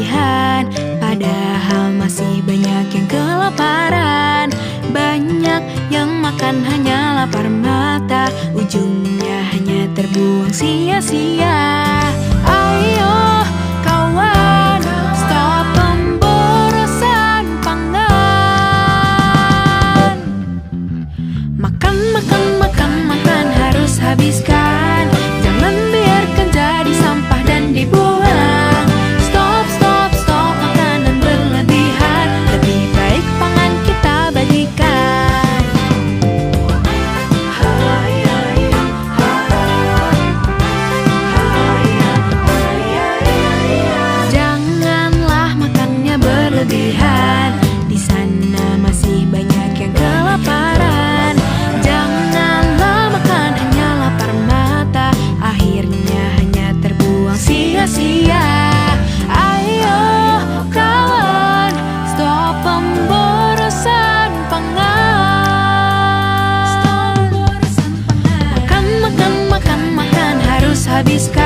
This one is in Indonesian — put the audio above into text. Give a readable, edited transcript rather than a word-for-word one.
berlebihan, padahal masih banyak yang kelaparan. Banyak yang makan hanya lapar mata, ujungnya hanya terbuang sia-sia. Ayo kawan, stop pemborosan pangan. Makan, makan, makan, makan harus habiskan. Jangan biarkan jadi sampah dan dibuang. Stop, stop, stop makanan berlebihan. Lebih baik pangan kita bagikan. Janganlah makannya berlebihan. Di sana masih banyak yang kelaparan. Janganlah makan hanya lapar mata, akhirnya hanya terbuang sia-sia. Ayo kawan, stop pemborosan pangan. Makan, makan, makan, makan harus habiskan.